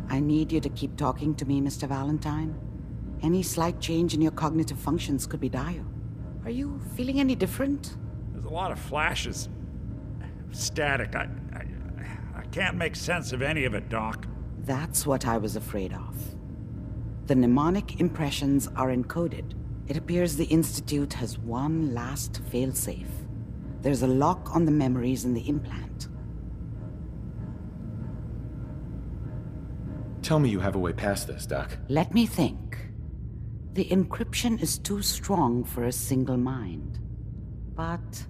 I need you to keep talking to me, Mr. Valentine. Any slight change in your cognitive functions could be dire. Are you feeling any different? There's a lot of flashes. Static. I can't make sense of any of it, Doc. That's what I was afraid of. The mnemonic impressions are encoded. It appears the Institute has one last failsafe. There's a lock on the memories in the implant. Tell me you have a way past this, Doc. Let me think. The encryption is too strong for a single mind. But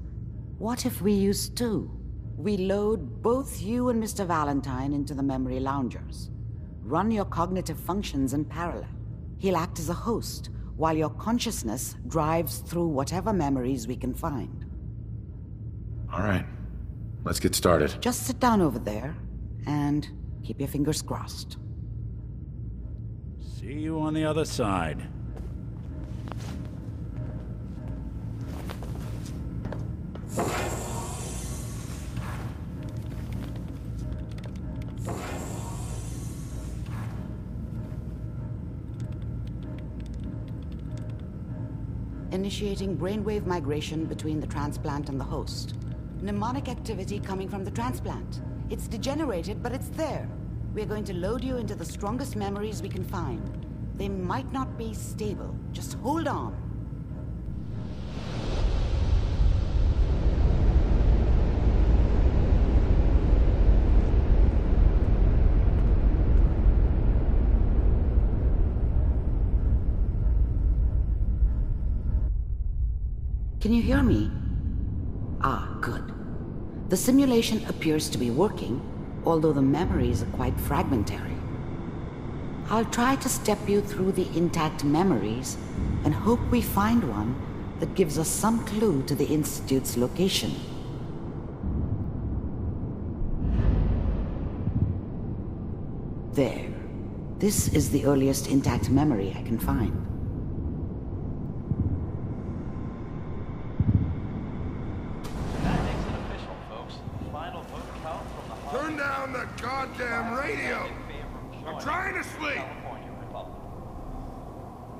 what if we use two? We load both you and Mr. Valentine into the memory loungers. Run your cognitive functions in parallel. He'll act as a host, while your consciousness drives through whatever memories we can find. All right. Let's get started. Just sit down over there, and keep your fingers crossed. See you on the other side. Initiating brainwave migration between the transplant and the host. Mnemonic activity coming from the transplant. It's degenerated, but it's there. We're going to load you into the strongest memories we can find. They might not be stable. Just hold on. Can you hear me? Ah, good. The simulation appears to be working, although the memories are quite fragmentary. I'll try to step you through the intact memories and hope we find one that gives us some clue to the Institute's location. There. This is the earliest intact memory I can find. Turn down the goddamn radio! I'm trying to sleep!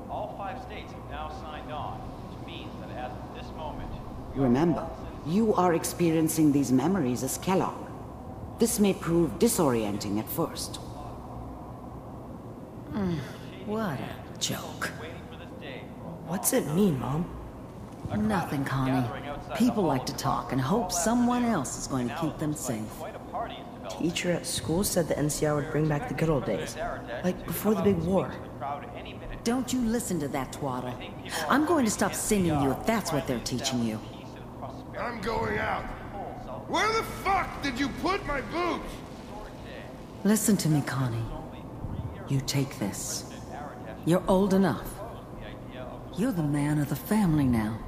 All 5 states have now signed on, which means that as of this moment... Remember, you are experiencing these memories as Kellogg. This may prove disorienting at first. What a joke. What's it mean, Mom? Nothing, Connie. People like to talk and hope someone else is going to keep them safe. Teacher at school said the NCR would bring back the good old days, like before the big war. Don't you listen to that twaddle. I'm going to stop singing you if that's what they're teaching you. I'm going out. Where the fuck did you put my boots? Listen to me, Connie. You take this. You're old enough. You're the man of the family now.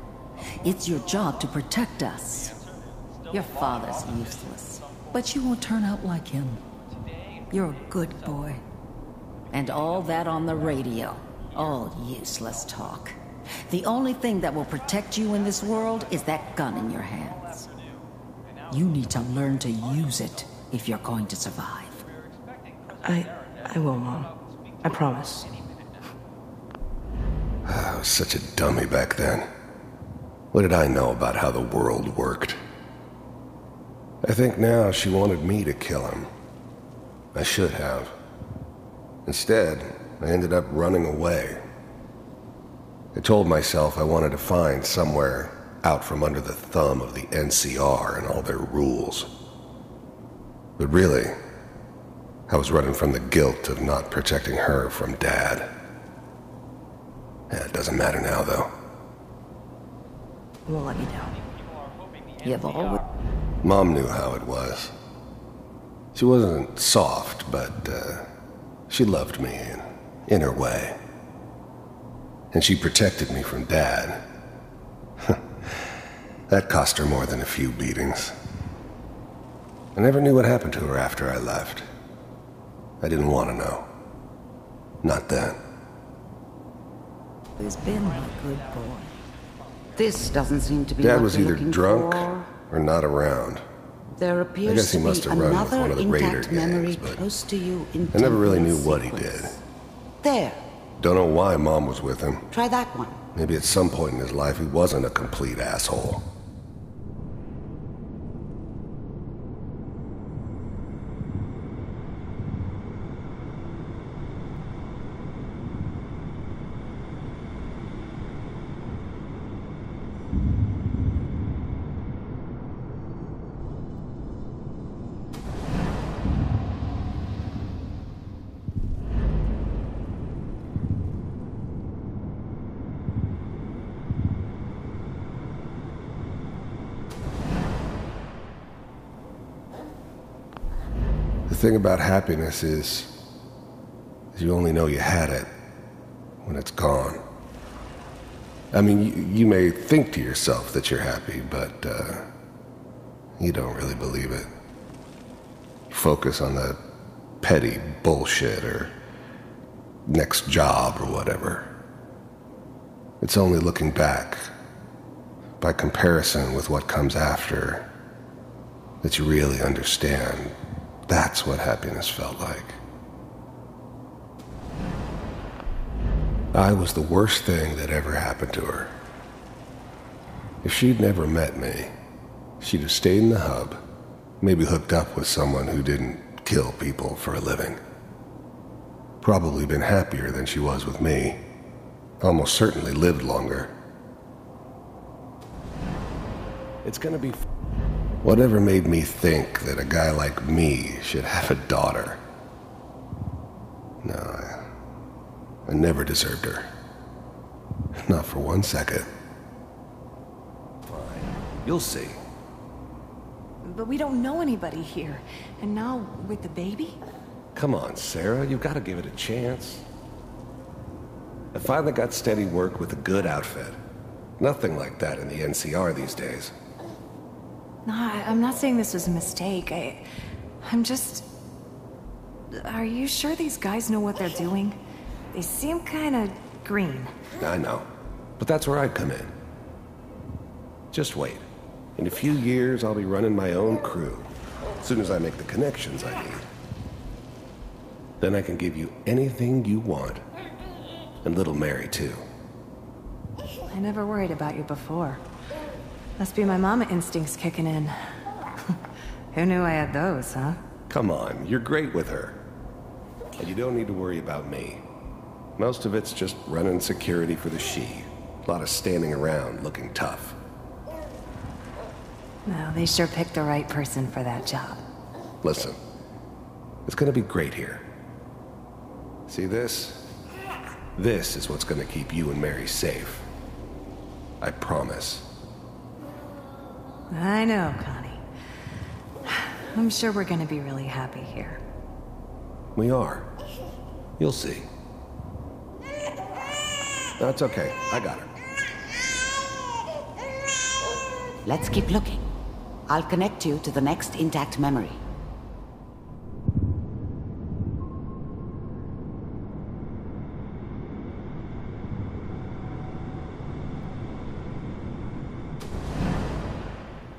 It's your job to protect us. Your father's useless, but you won't turn out like him. You're a good boy. And all that on the radio, all useless talk. The only thing that will protect you in this world is that gun in your hands. You need to learn to use it if you're going to survive. I will, Mom. I promise. I was such a dummy back then. What did I know about how the world worked? I think now she wanted me to kill him. I should have. Instead, I ended up running away. I told myself I wanted to find somewhere out from under the thumb of the NCR and all their rules. But really, I was running from the guilt of not protecting her from Dad. It doesn't matter now, though. You won't let me down. You've always... Mom knew how it was. She wasn't soft, but she loved me in her way. And she protected me from Dad. That cost her more than a few beatings. I never knew what happened to her after I left. I didn't want to know. Not then. He's been a good boy. This doesn't seem to be Dad what was we're either looking drunk for. or not around. There I appears guess he to must be have run with another one of the Raider intact memory gangs, but close to you in I never really knew temporal what he sequence. did. There. Don't know why Mom was with him. Try that one. Maybe at some point in his life he wasn't a complete asshole. The thing about happiness is you only know you had it when it's gone. I mean, you may think to yourself that you're happy, but you don't really believe it. You focus on the petty bullshit or next job or whatever. It's only looking back, by comparison with what comes after, that you really understand. That's what happiness felt like. I was the worst thing that ever happened to her. If she'd never met me, she'd have stayed in the hub, maybe hooked up with someone who didn't kill people for a living. Probably been happier than she was with me. Almost certainly lived longer. It's gonna be... Whatever made me think that a guy like me should have a daughter? No, I never deserved her. Not for 1 second. Fine. You'll see. But we don't know anybody here. And now, with the baby? Come on, Sarah, you've got to give it a chance. I finally got steady work with a good outfit. Nothing like that in the NCR these days. No, I'm not saying this was a mistake. I'm just... Are you sure these guys know what they're doing? They seem kind of green. I know, but that's where I come in. Just wait. In a few years, I'll be running my own crew. As soon as I make the connections I need. Then I can give you anything you want. And little Mary, too. I never worried about you before. Must be my mama instincts kicking in. Who knew I had those, huh? Come on, you're great with her. And you don't need to worry about me. Most of it's just running security for the she. A lot of standing around looking tough. No, they sure picked the right person for that job. Listen, it's gonna be great here. See this? This is what's gonna keep you and Mary safe. I promise. I know, Connie. I'm sure we're gonna be really happy here. We are. You'll see. That's okay. I got her. Let's keep looking. I'll connect you to the next intact memory.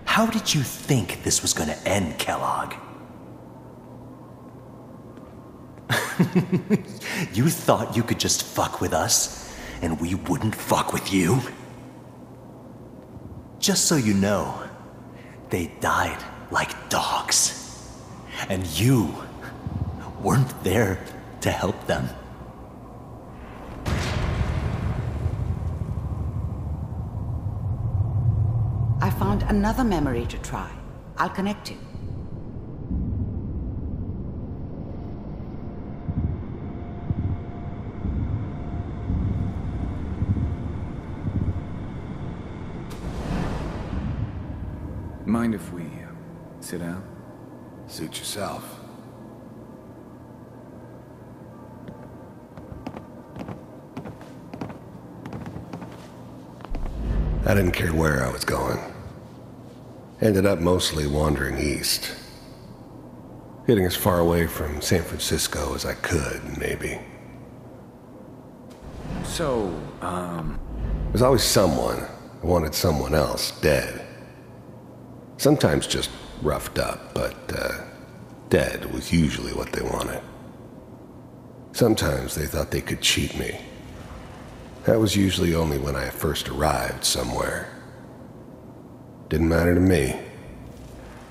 How did you think this was gonna end, Kellogg? You thought you could just fuck with us, and we wouldn't fuck with you? Just so you know, they died like dogs. And you weren't there to help them. I found another memory to try. I'll connect you. Mind if we sit down? Suit yourself. I didn't care where I was going. Ended up mostly wandering east. Getting as far away from San Francisco as I could, maybe. So, There's always someone who wanted someone else dead. Sometimes just roughed up, but dead was usually what they wanted. Sometimes they thought they could cheat me. That was usually only when I first arrived somewhere. Didn't matter to me.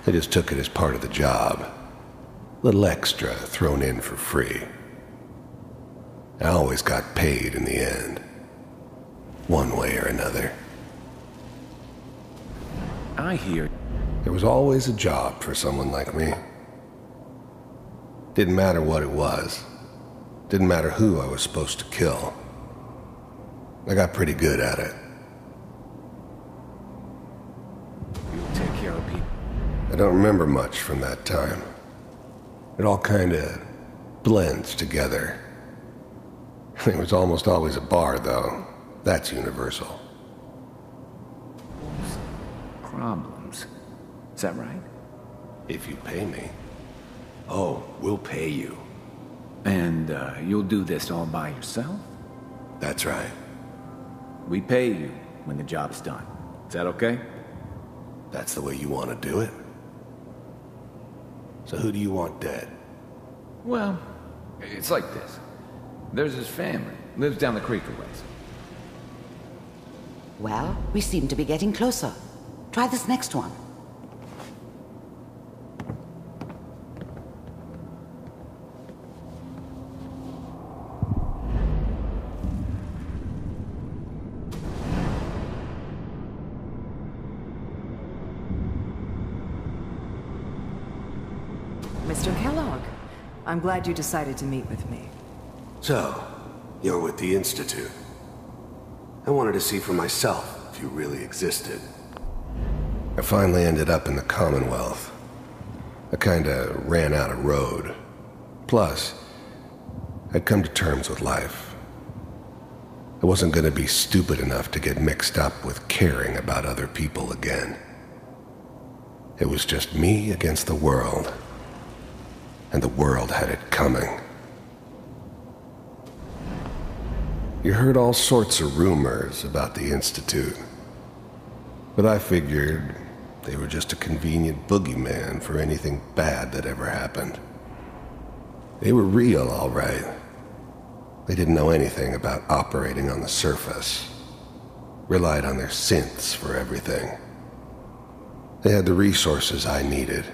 They just took it as part of the job. Little extra thrown in for free. I always got paid in the end. One way or another. I hear. There was always a job for someone like me. Didn't matter what it was. Didn't matter who I was supposed to kill. I got pretty good at it. You take care of people. I don't remember much from that time. It all kinda blends together. There was almost always a bar, though. That's universal. Problems. Is that right? If you pay me. Oh, we'll pay you. And you'll do this all by yourself? That's right. We pay you when the job's done. Is that okay? That's the way you want to do it? So who do you want dead? Well, it's like this. There's his family. Lives down the creek a ways. Well, we seem to be getting closer. Try this next one. Mr. Kellogg, I'm glad you decided to meet with me. So, you're with the Institute. I wanted to see for myself if you really existed. I finally ended up in the Commonwealth. I kinda ran out of road. Plus, I'd come to terms with life. I wasn't gonna be stupid enough to get mixed up with caring about other people again. It was just me against the world. And the world had it coming. You heard all sorts of rumors about the Institute. But I figured they were just a convenient boogeyman for anything bad that ever happened. They were real, all right. They didn't know anything about operating on the surface. Relied on their synths for everything. They had the resources I needed,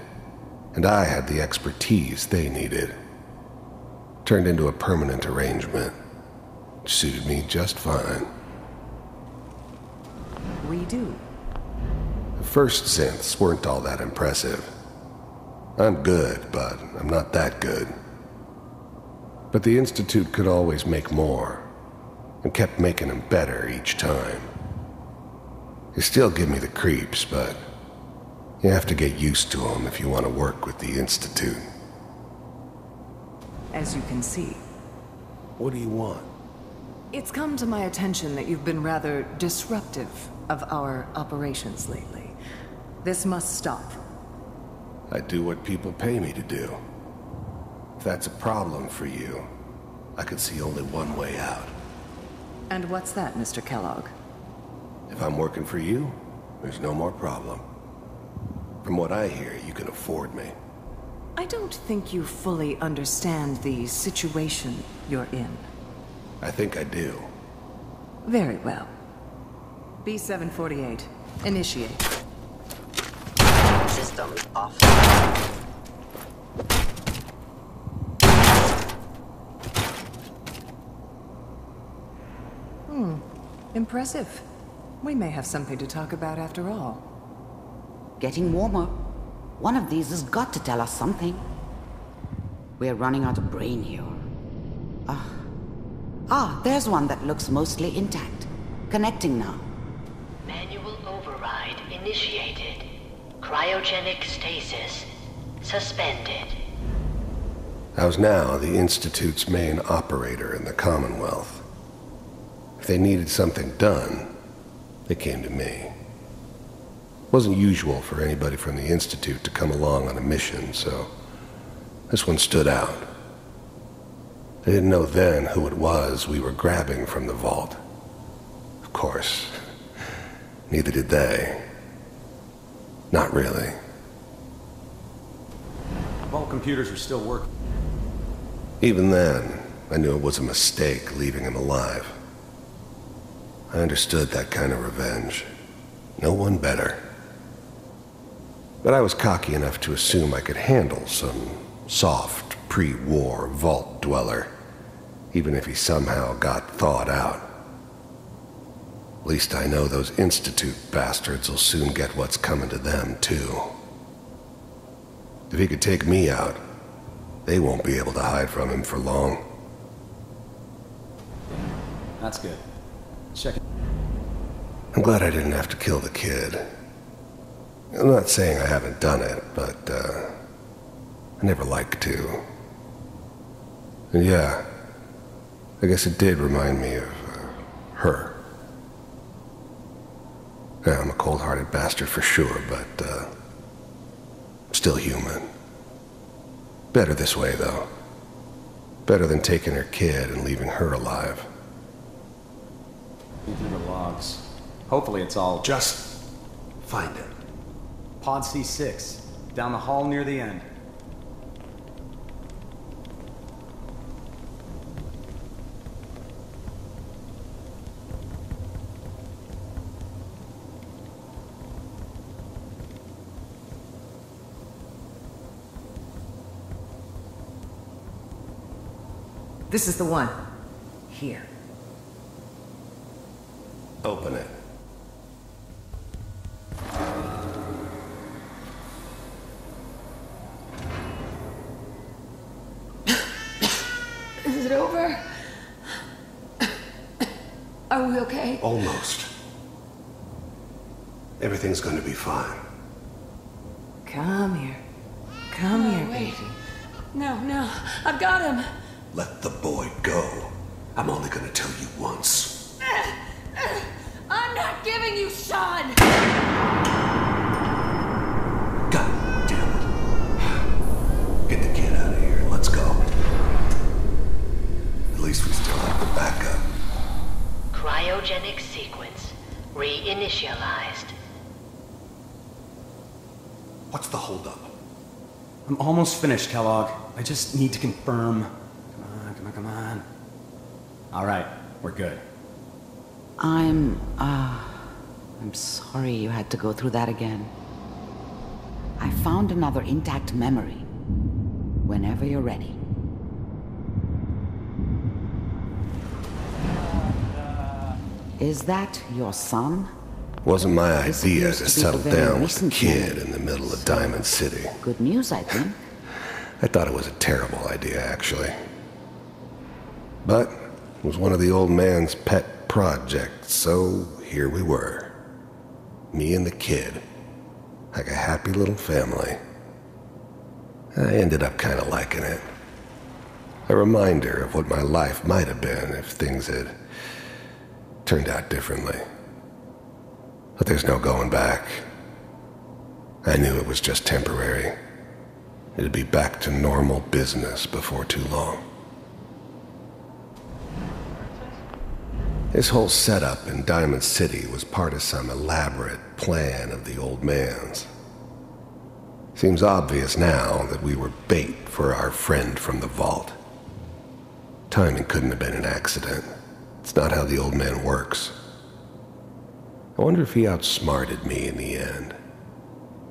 and I had the expertise they needed. Turned into a permanent arrangement. Suited me just fine. We do. The first synths weren't all that impressive. I'm good, but I'm not that good. But the Institute could always make more, and kept making them better each time. They still give me the creeps, but you have to get used to them if you want to work with the Institute. As you can see. What do you want? It's come to my attention that you've been rather disruptive of our operations lately. This must stop. I do what people pay me to do. If that's a problem for you, I could see only one way out. And what's that, Mr. Kellogg? If I'm working for you, there's no more problem. From what I hear, you can afford me. I don't think you fully understand the situation you're in. I think I do. Very well. B-748, initiate. System off. Impressive. We may have something to talk about after all. Getting warmer. One of these has got to tell us something. We're running out of brain here. There's one that looks mostly intact. Connecting now. Manual override initiated. Cryogenic stasis suspended. I was now the Institute's main operator in the Commonwealth. If they needed something done, they came to me. It wasn't usual for anybody from the Institute to come along on a mission, so this one stood out. I didn't know then who it was we were grabbing from the vault. Of course, neither did they. Not really. computers are still working. Even then, I knew it was a mistake leaving him alive. I understood that kind of revenge. No one better. But I was cocky enough to assume I could handle some soft, pre-war vault dweller, even if he somehow got thawed out. At least I know those Institute bastards will soon get what's coming to them, too. If he could take me out, they won't be able to hide from him for long. That's good. Check it. I'm glad I didn't have to kill the kid. I'm not saying I haven't done it, but, I never liked to. And yeah, I guess it did remind me of, her. Yeah, I'm a cold-hearted bastard for sure, but, I'm still human. Better this way, though. Better than taking her kid and leaving her alive. Through the logs. Hopefully it's all... Just find it. Pod C6, down the hall near the end. This is the one. Here. Open it. Is it over? Are we okay? Almost. Everything's going to be fine. Come here. Come here, wait. baby. No, I've got him. Let the boy go. I'm only going to tell you once. I'm not giving you Sean! God damn it. Get the kid out of here. Let's go. At least we still have the backup. Cryogenic sequence reinitialized. What's the holdup? I'm almost finished, Kellogg. I just need to confirm. Come on. All right, we're good. I'm sorry you had to go through that again. I found another intact memory. Whenever you're ready. Is that your son? Wasn't my This idea appears to to be settle the very down with a recent kid memory. in the middle of Diamond City. Good news, I think. I thought it was a terrible idea, actually. But it was one of the old man's pet projects, so here we were. Me and the kid. Like a happy little family. I ended up kind of liking it. A reminder of what my life might have been if things had turned out differently. But there's no going back. I knew it was just temporary. It'd be back to normal business before too long. This whole setup in Diamond City was part of some elaborate plan of the old man's. Seems obvious now that we were bait for our friend from the vault. Timing couldn't have been an accident. It's not how the old man works. I wonder if he outsmarted me in the end.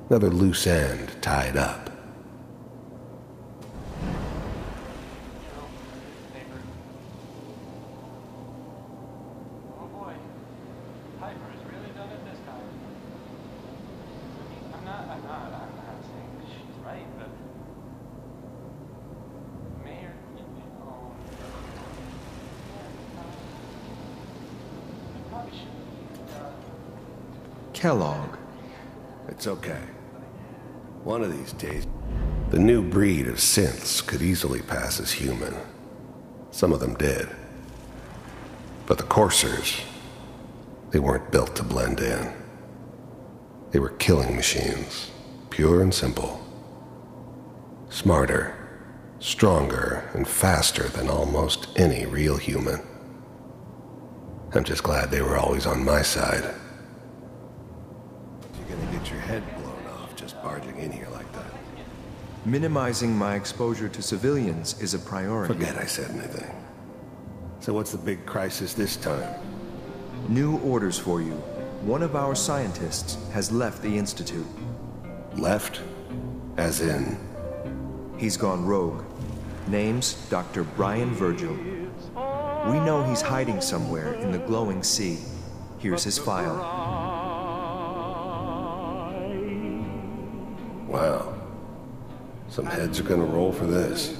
Another loose end tied up. Kellogg. It's okay. One of these days, the new breed of synths could easily pass as human. Some of them did. But the coursers, they weren't built to blend in. They were killing machines, pure and simple. Smarter, stronger, and faster than almost any real human. I'm just glad they were always on my side. You're gonna get your head blown off just barging in here like that. Minimizing my exposure to civilians is a priority. Forget I said anything. So what's the big crisis this time? New orders for you. One of our scientists has left the Institute. Left? As in? He's gone rogue. Name's Dr. Brian Virgil. We know he's hiding somewhere in the glowing sea. Here's his file. Wow. Some heads are gonna roll for this.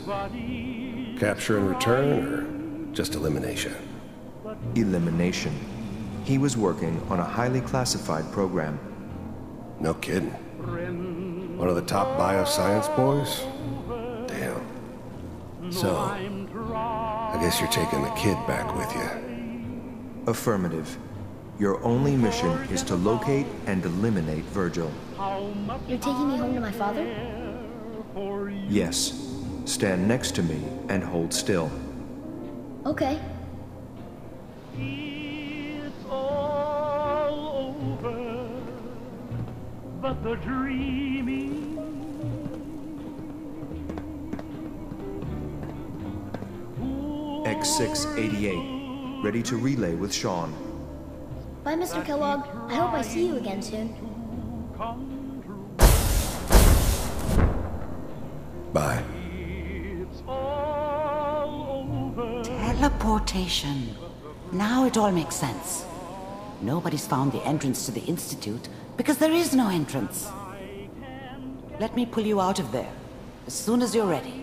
Capture and return, or just elimination? Elimination. He was working on a highly classified program. No kidding. One of the top bioscience boys? Damn. So, I guess you're taking the kid back with you. Affirmative. Your only mission is to locate and eliminate Virgil. You're taking me home to my father? Yes. Stand next to me and hold still. Okay. It's all over, but the dreaming. X688, ready to relay with Sean. Bye, Mr. Kellogg. I hope I see you again soon. Bye. Teleportation. Now it all makes sense. Nobody's found the entrance to the Institute because there is no entrance. Let me pull you out of there as soon as you're ready.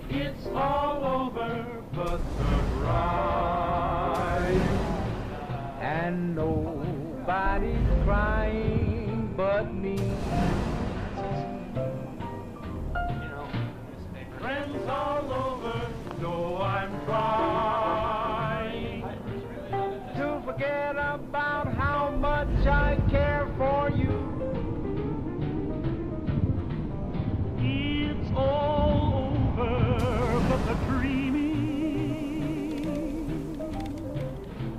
It's all over but the bride. And nobody's crying but me. Friends all over know I'm trying to forget about how much I care for you. It's all over but the dreaming.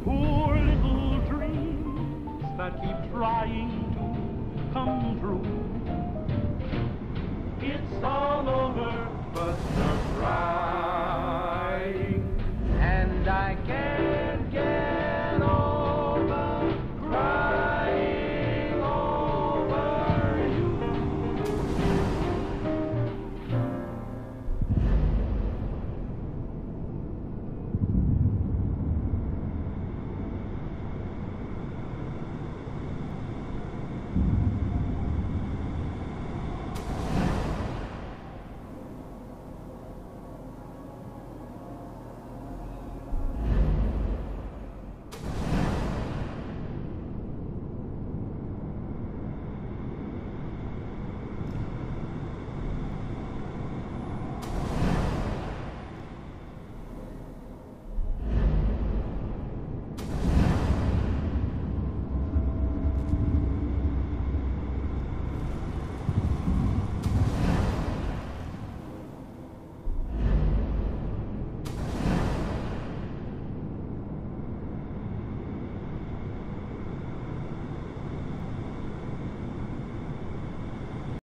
Poor little dreams that keep trying to come true. It's all over but the bride.